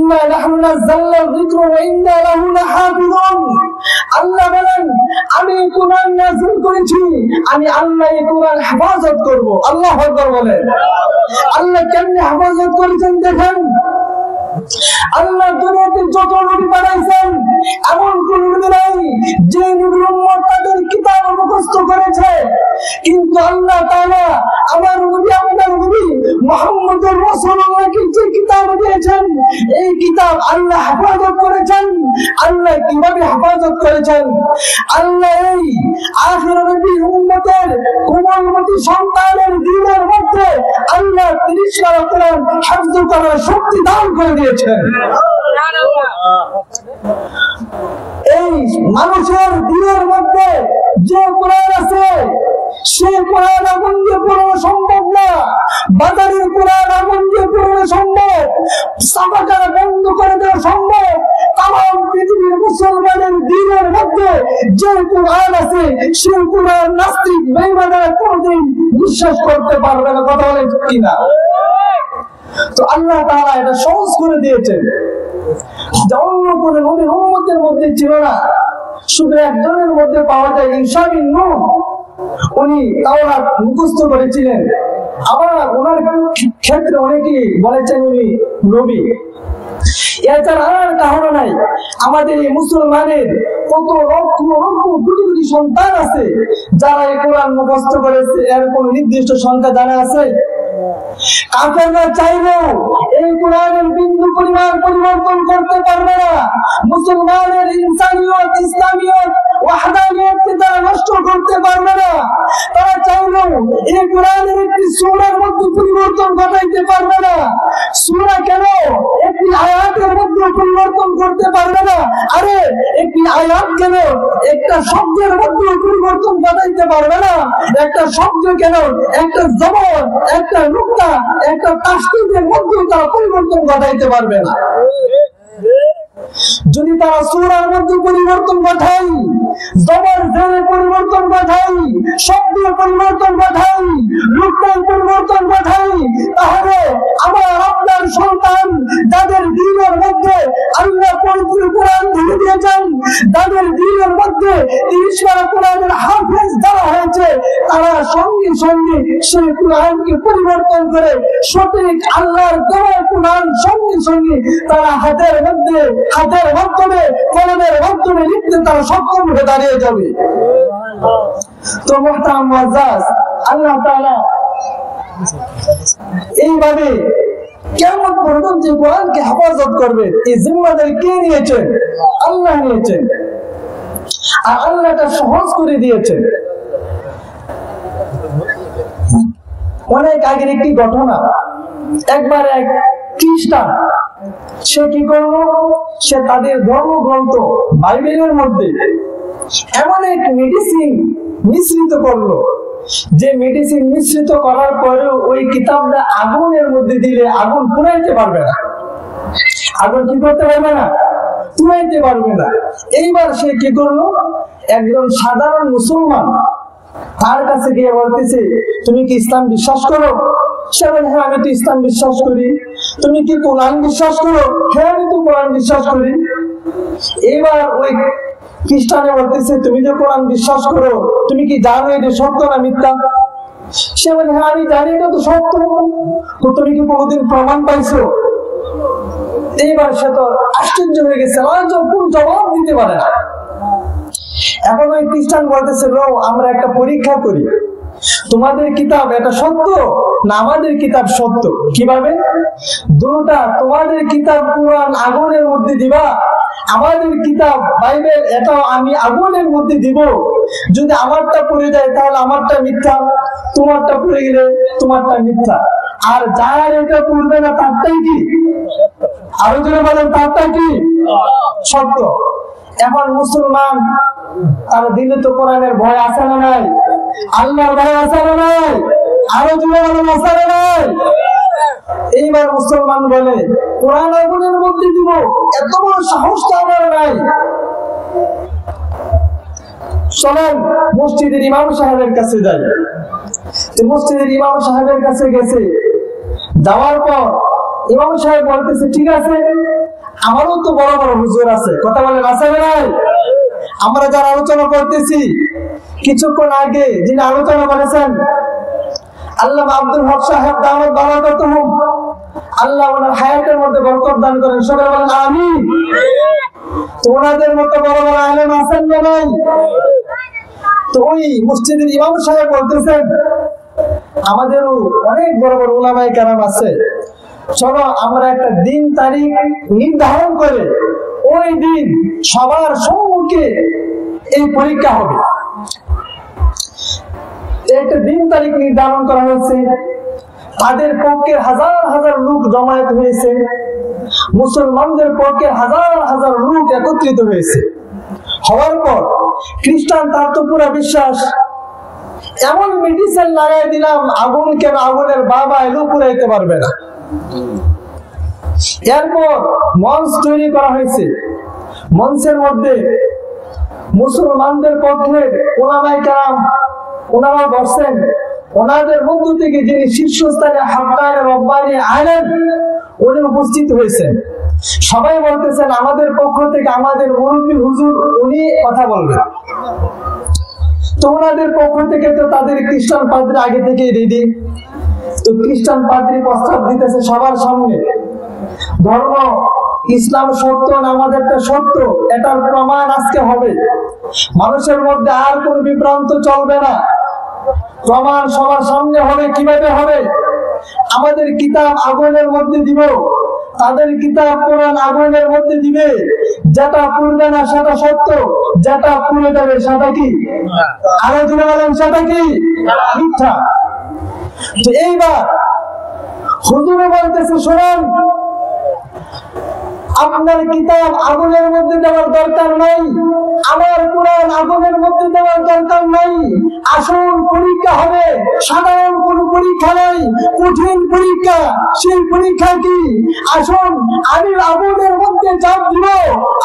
ইন্না নাহনু নাযালনা যিকরা ওয়া ইন্না লাহু লাহাফিজুন। আল্লাহ বলেন আমি কোরআন নাযিল করেছি, আমি আল্লাহ এই কোরআন হেফাজত করব। আল্লাহু আকবার বলেন। আল্লাহ কেমনে হেফাজত করেছেন দেখেন। আল্লাহ দুনিয়াতে যত নবী বানাইছেন এমন কোন নবী নাই যে নবীর উম্মত তাদের কিতাব মুখস্থ করেছে, কিন্তু আল্লাহ তাআলা আমার নবী আপনার নবী মুহাম্মদুর রাসূলুল্লাহকে যে কিতাব দিয়েছেন এই কিতাব আল্লাহ হেফাজত করেছেন। আল্লাহ কিভাবে হেফাজত করেছেন? আল্লাহ এই আখির নবীর উম্মতের কোমলমতি সন্তানের দিলের মধ্যে আল্লাহ 30 পারা কোরআন হিফজ করার শক্তি দান করে দিয়েছেন। এই মানুষের দিলের মধ্যে যে কোরআন আছে সে কোরআন আগুন দিয়ে পুরানো সম্ভব না, বাজারের কোরআন আগুন দিয়ে পুরানো সম্ভব, সাবাকারা বন্ধ করে দেওয়া সম্ভব। তাম পৃথিবীর মুসলমানের দিনের মধ্যে যে কোরআন আছে সে কোরআন নাস্তিক বেঈমানরা কোনদিন বিশ্বাস করতে পারবে না। কথা বলেন কিনা? তো আল্লাহ তাআলা এটা সহজ করে দিয়েছেন, অন্য কোন নবীর উম্মতের মধ্যে ছিল না, শুধু একজনের মধ্যে পাওয়া যায় ঈসা বিন নূহ। উনি তাওরাত মুখস্থ করেছিলেন, আবার ওনার ক্ষেত্রে অনেকেই বলেছেন উনি নবী। এছাড়া আর কারণ নাই। আমাদের এই মুসলমানের কত লক্ষ লক্ষ কোটি কোটি সন্তান আছে যারা এই কোরআন মুখস্থ করেছে, এর কোন নির্দিষ্ট সংখ্যা জানা আছে? কাফেররা চাইলেও এই কোরআনের বিন্দু পরিমাণ পরিবর্তন করতে পারবে না। মুসলমানের ইনসানিয়ত, ইসলামিয়ত, ওয়াহদানিয়তকে তারা নষ্ট করতে পারবে না। তারা চাইলেও এই কোরআনের একটি সূরার মধ্যে পরিবর্তন ঘটাইতে পারবে না। সূরা কেন একটি আয়াতের মধ্যে পরিবর্তন করতে পারবে না? আরে একটি আয়াত কেন একটা শব্দের মধ্যে পরিবর্তন ঘটাইতে পারবে না? একটা শব্দ কেন একটা জবর, একটা নুক্তা, একটা তাসদীদের মধ্যে তারা পরিবর্তন ঘটাইতে পারবে না। যদি তারা সূরার মধ্যে পরিবর্তন ঘটাই, জবর জেরে পরিবর্তন ঘটাই, শব্দের পরিবর্তন ঘটাই, নুক্তার পরিবর্তন ঘটাই, তাহলে আমার আপনার সন্তান যাদের দিনের মধ্যে আল্লাহ পবিত্র কোরআন দিয়ে দিয়েছেন, যাদের দিনের মধ্যে 30 পারা কোরআনের হাফেজ দেওয়া হয়েছে, তারা সঙ্গে সঙ্গে সেই কোরআনকে পরিবর্তন করে সঠিক আল্লাহর দেওয়া কোরআন সঙ্গে সঙ্গে তারা হাতের মাধ্যমে কলমের মাধ্যমে লিখতে তারা সক্ষম হয়ে দাঁড়িয়ে যাবে। তো মুহতারাম মুআজ্জাজ, আল্লাহ তাআলা এইভাবে কিয়ামত পর্যন্ত যে কোরআনকে হেফাজত করবে এই জিম্মাদারি কে নিয়েছেন? আল্লাহ নিয়েছেন। আর আল্লাহ এটা সহজ করে দিয়েছেন। অনেক আগের একটি ঘটনা, একবার এক খ্রিস্টান সে কি করলো, সে তাদের ধর্মগ্রন্থ বাইবেলের মধ্যে এমন এক মেডিসিন মিশ্রিত করলো, যে মেডিসিন মিশ্রিত করার পরেও ওই কিতাবটা আগুনের মধ্যে দিলে আগুন পুড়াইতে পারবে না। আগুন কি করতে পারবে না? পুড়াইতে পারবে না। এইবার সে কি করলো, একজন সাধারণ মুসলমান তার কাছে গিয়ে বলতেছে, তুমি কি ইসলাম বিশ্বাস করো? সে বলে, হ্যাঁ আমি তো ইসলাম বিশ্বাস করি। তুমি কি কোরআন বিশ্বাস করো? হ্যাঁ আমি তো কোরআন বিশ্বাস করি। এবার ওই খ্রিস্টানে বলতেছে, তুমি যে কোরআন বিশ্বাস করো তুমি কি জানো এটা সত্য না মিথ্যা? সে বলে, হ্যাঁ আমি জানি এটা তো সত্য। তুমি কি কোনোদিন প্রমাণ পাইছো? এইবার সে তো আশ্চর্য হয়ে গেছে, কোন জবাব দিতে পারে না। এখন ওই খ্রিস্টান বলতেছে, আমরা একটা পরীক্ষা করি, তোমাদের কিতাব এটা সত্য না আমাদের কিতাব সত্য? কিভাবে? দুটা, তোমাদের কিতাব কোরআন আগুনের মধ্যে দিবা, আমাদের কিতাব বাইবেল এটাও আমি আগুনের মধ্যে দিব। যদি আমারটা পড়ে যায় তাহলে আমারটা মিথ্যা, তোমারটা পড়ে গেলে তোমারটা মিথ্যা। আর যার এটা পড়বে না তারটাই কি? আরো জোরে বলেন, তারটা কি? সত্য। এখন মুসলমান তারা দিলে তো কোরআনের ভয় আছে না নাই? আল্লাহর ভয় আছে না নাই? আরো জোরে বলেন, আছে না নাই? এইবার মুসলমান বলে, কোরআন আগুনের মধ্যে দিব, এত বড় সাহস তো আমার নাই। চলেন মসজিদের ইমাম সাহেবের কাছে যাই। মসজিদের ইমাম সাহেবের কাছে গেছে, যাওয়ার পর ইমাম সাহেব বলতেছে, ঠিক আছে আমারও তো বড় বড় হুজুর আছে, কথা বলেন আছে নাই? আমরা যারা আলোচনা করতেছি, কিছুক্ষণ আগে যিনি আলোচনা করেছেন আল্লামা আব্দুল হক সাহেব দাওয়াত বারাকাতুহু, আল্লাহ ওনার হায়াতের মধ্যে বরকত দান করেন, সবাই বলেন আমিন। তো ওনাদের মতো বড় বড় আলেম আছেন না নাই? তো ওই মসজিদের ইমাম সাহেব বলতেছেন আমাদেরও অনেক বড় বড় উলামায়ে কেরাম আছে, চলো আমরা একটা দিন তারিখ নির্ধারণ করে ওই দিন সবার সম্মুখে এই পরীক্ষা হবে। একটা দিন তারিখ নির্ধারণ করা হয়েছে, তাদের পক্ষে হাজার হাজার লোক জমায়েত হয়েছে, মুসলমানদের পক্ষে হাজার হাজার লোক একত্রিত হয়েছে। হওয়ার পর খ্রিস্টান, তার তো পুরা বিশ্বাস, এমন মেডিসিন লাগাই দিলাম আগুন কেন আগুনের বাবা এলো পুরাইতে পারবে না। এরপর মঞ্চ তৈরি করা হয়েছে, মঞ্চের মধ্যে মুসলমানদের পক্ষে উলামায়ে কেরাম ওনারা বসছেন, ওনাদের মধ্য থেকে যিনি শীর্ষস্থানে হাক্কানি রব্বানি আলেম উনি উপস্থিত হয়েছেন। সবাই বলতেছেন আমাদের পক্ষ থেকে আমাদের মুরব্বী হুজুর উনি কথা বলবেন। তো ওনাদের পক্ষ থেকে তো তাদের খ্রিস্টান পাদ্রী আগে থেকে রেডি, তো খ্রিস্টান পাদ্রী প্রস্তাব দিতেছে সবার সামনে, ধর্ম ইসলাম সত্য না আমাদেরটা সত্য, এটার প্রমাণ আজকে হবে, মানুষের মধ্যে আর কোন বিভ্রান্ত চলবে না, প্রমাণ সবার সামনে হবে। কিভাবে হবে? আমাদের কিতাব আগুনের মধ্যে দিব, তাদের কিতাব কোরআন আগুনের মধ্যে দিবে, যেটা পুড়বে না সেটা সত্য, যেটা পুড়ে যাবে সেটা কি? আরো জুড়ে বলেন সেটা কি? মিথ্যা। তো এইবার হুজুরে বলতেছে শোনেন, আপনার কিতাব আগুনের মধ্যে দেওয়ার দরকার নাই, আমার কোরআন আগুনের মধ্যে দেওয়ার দরকার নাই, আসল পরীক্ষা হবে, সাধারণ কোন পরীক্ষা নাই, কঠিন পরীক্ষা। সেই পরীক্ষা কি? আসুন আমি আগুনের মধ্যে জাপ দিব,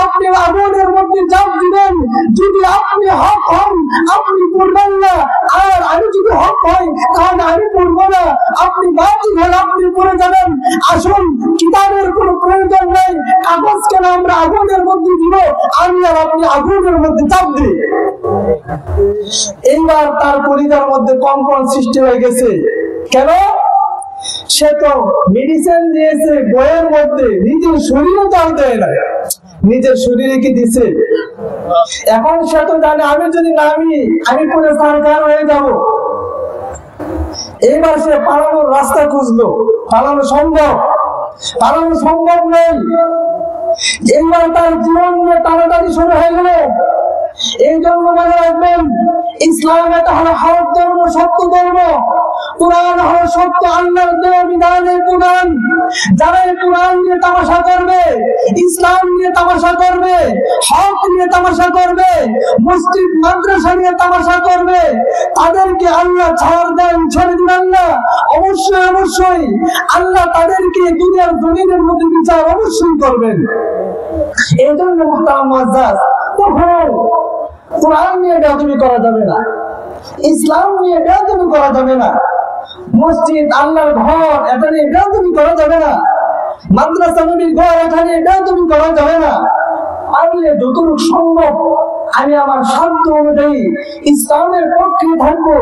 আপনি আগুনের মধ্যে জাপ দিবেন, যদি আপনি হক হন আপনি পড়বেন না, আর আমি যদি হক হই তাহলে আমি পড়বো না, আপনি বাতিল হলে আপনি পড়ে যাবেন। আসুন কিতাবের কোনো প্রয়োজন নাই, কাগজ কেন আমরা আগুনের মধ্যে দিব, আমি আর আপনি আগুনের মধ্যে চাপ দিই। এইবার তার কলিজার মধ্যে কম্পন সৃষ্টি হয়ে গেছে। কেন? সে তো মেডিসিন দিয়েছে বইয়ের মধ্যে, নিজের শরীরে চাল দেয় না, নিজের শরীরে কি দিছে? এখন সে তো জানে আমি যদি নামি আমি পুরো সারকার হয়ে যাব। এইবার সে পালানোর রাস্তা খুঁজলো, পালানো সম্ভব? পালানো সম্ভব নেই। এইবার তার জীবন নিয়ে টানাটানি শুরু হয়ে গেল। এই জন্য মনে রাখবেন, ইসলাম এটা হলো হক ধর্ম, সত্য ধর্ম, কোরআন হলো সত্য আল্লাহর দেওয়া বিধানের কোরআন। যারা এই কোরআন নিয়ে তামাশা করবে, ইসলাম নিয়ে তামাশা করবে, হক নিয়ে তামাশা করবে, মসজিদ মাদ্রাসা নিয়ে তামাশা করবে, তাদেরকে আল্লাহ ছাড় দেন, ছেড়ে দিবেন না। অবশ্যই অবশ্যই আল্লাহ তাদেরকে দুনিয়ার জমিনের মধ্যে বিচার অবশ্যই করবেন। এই জন্য মুহতারাম মুআজ্জাজ, তখন কোরআন নিয়ে বেয়াদবি করা যাবে না, ইসলাম নিয়ে বেয়াদবি করা যাবে না, মসজিদ আল্লাহর ঘর এটা নিয়ে বেয়াদবি করা যাবে না, মাদ্রাসা নবীর ঘর এটা নিয়ে বেয়াদবি করা যাবে না। পারলে যতটুকু সম্ভব আমি আমার সাধ্য অনুযায়ী ইসলামের পক্ষে থাকবো,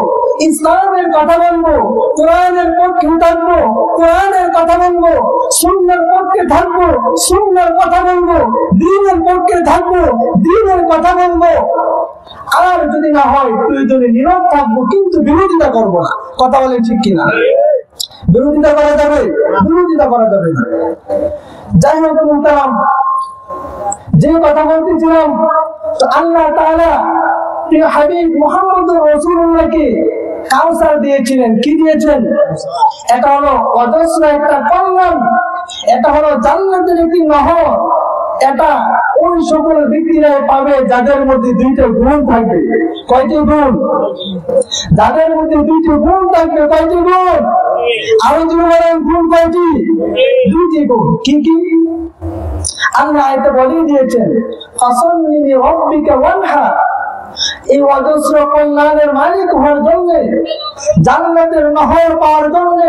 ইসলামের কথা বলবো, কোরআনের পক্ষে থাকবো, কোরআনের কথা বলবো, সুন্নাহর পক্ষে থাকবো, সুন্নাহর কথা বলবো, দ্বীনের পক্ষে থাকবো, দ্বীনের কথা বলবো। আর যদি না হয় প্রয়োজনে নীরব থাকবো, কিন্তু বিরোধিতা করবো না। কথা বলেন ঠিক কিনা? বিরোধিতা করা যাবে? বিরোধিতা করা যাবে না। যাই হোক মুহতারাম, যে কথা বলতেছিলাম, আল্লাহ তাআলা প্রিয় হাবিব মুহাম্মদুর রাসূলুল্লাহকে কাউসার দিয়েছিলেন। কি দিয়েছেন? এটা হলো অজস্র একটা কল্যাণ, এটা হলো জান্নাতের একটি নহর। এটা ওই সকল ব্যক্তিরা পাবে যাদের মধ্যে দুইটা গুণ থাকবে। কয়টি গুণ? যাদের মধ্যে দুইটি গুণ থাকবে। কয়টি গুণ? আরো যদি বলেন গুণ কয়টি? দুইটি গুণ। কি কি? আল্লাহ এটা বলেই দিয়েছেন, ফাসাল্লি লিরাব্বিকা ওয়ানহার। এই অজস্র কল্যাণের মালিক হওয়ার জন্য, জান্নাতের নহর পাওয়ার জন্য,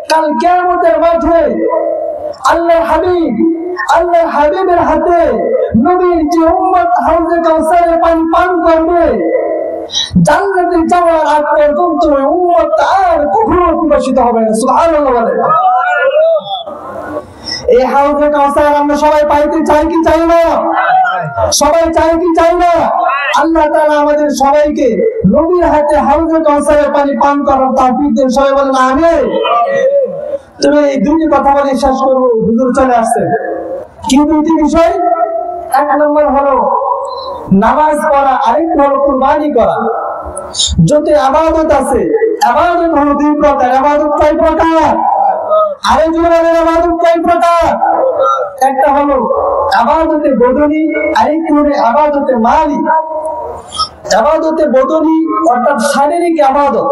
কাল কিয়ামতের মাঠে আল্লাহর হাবিব আল্লাহ হাবিবের হাতে নবীর যে উম্মত হাউজে কাউসারের পানি পান করবে, জান্নাতে যাওয়ার আগ পর্যন্ত ওই উম্মত আর কখনো পিপাসিত হবে না। সুবহানাল্লাহ বলে। এই হাউজে কাউসার আমরা সবাই পাইতে চাই কি চাই না? সবাই চাই কি চাই না? আল্লাহ তাআলা আমাদের সবাইকে নবীর হাতে হাউজে কাউসারের পানি পান করার তৌফিক দেন। সবাই বলেন আমিন। তবে এই দুইটি কথা বলে শেষ করবো, হুজুর চলে আসছে। কি দুইটি বিষয়? এক নম্বর হলো নামাজ পড়া, আরেক হলো কুরবানি করা। যত ইবাদত আছে, ইবাদত হলো দুই প্রকার। ইবাদত কয় প্রকার? আরেকজন বলেন ইবাদত কয় প্রকার? একটা হলো ইবাদতে বদনি, আরেকটা হলো ইবাদতে মালি। ইবাদতে বদনি অর্থাৎ শারীরিক ইবাদত,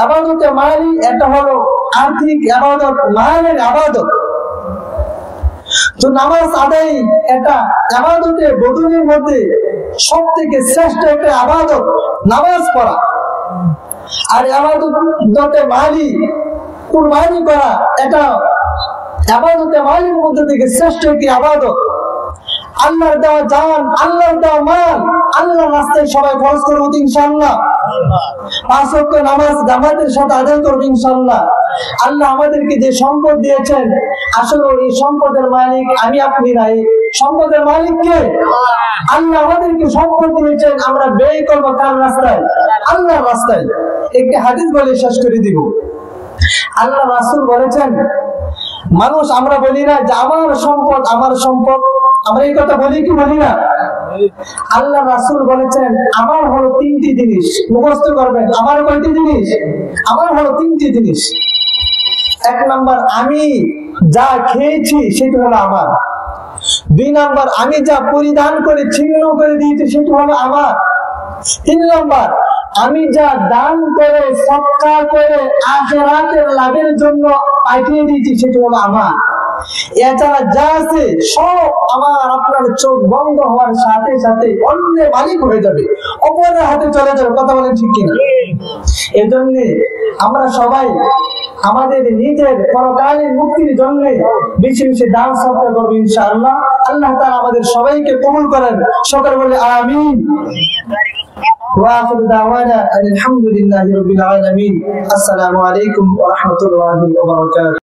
ইবাদতে মালি এটা হলো আর্থিক ইবাদত, মালের ইবাদত। তো নামাজ আদায় এটা ইবাদতে বদনির মধ্যে সবথেকে শ্রেষ্ঠ একটা ইবাদত নামাজ পড়া। আর ইবাদতে মালি কুরবানি করা এটা ইবাদতে মালির মধ্যে থেকে শ্রেষ্ঠ একটি ইবাদত। আল্লাহর দেওয়া জান, আল্লাহর দেওয়া মাল আল্লাহর রাস্তায় সবাই খরচ করব ইনশাআল্লাহ। 5 ওয়াক্ত নামাজ জামাতের সাথে আদায় করব ইনশাআল্লাহ। আল্লাহ আমাদেরকে যে সম্পদ দিয়েছেন, আসলে এই সম্পদের মালিক আমি আপনি নাই, সম্পদের মালিক কে? আল্লাহ আমাদেরকে সম্পদ দিয়েছেন, আমরা ব্যয় করব কার রাস্তায়? আল্লাহর রাস্তায়। একটি হাদিস বলে শেষ করে দিব। আল্লাহ রাসূল বলেছেন, মানুষ আমরা বলি না যে আমার সম্পদ আমার সম্পদ, আমরা এই কথা বলি কি বলি না? আল্লাহ রাসূল বলেছেন আমার হলো 3টি জিনিস, মুখস্থ করবেন। আমার কয়টি জিনিস? আমার হলো 3টি জিনিস। 1 নাম্বার, আমি যা খেয়েছি সেটা হলো আমার। 2 নাম্বার, আমি যা পরিধান করে ছিন্ন করে দিয়েছি সেটা হলো আমার। 3 নাম্বার, আমি যা দান করে সদকা করে আখিরাতের লাভের জন্য পাঠিয়ে দিয়েছি সেটা হলো আমার। এছাড়া যা আছে সব আমার আপনার চোখ বন্ধ হওয়ার সাথে সাথে অন্যের মালিক হয়ে যাবে, অপরের হাতে চলে যাবে। কথা বলেন ঠিক কিনা? এজন্য আমরা সবাই আমাদের নিজের পরকালীন মুক্তির জন্য বেশি বেশি দান সদকা করব ইনশাআল্লাহ। আল্লাহ তাআলা আমাদের সবাইকে কবুল করেন। সকলে বলে আমিন। وآخر دعوانا أن الحمد لله رب العالمين. السلام عليكم ورحمة الله وبركاته.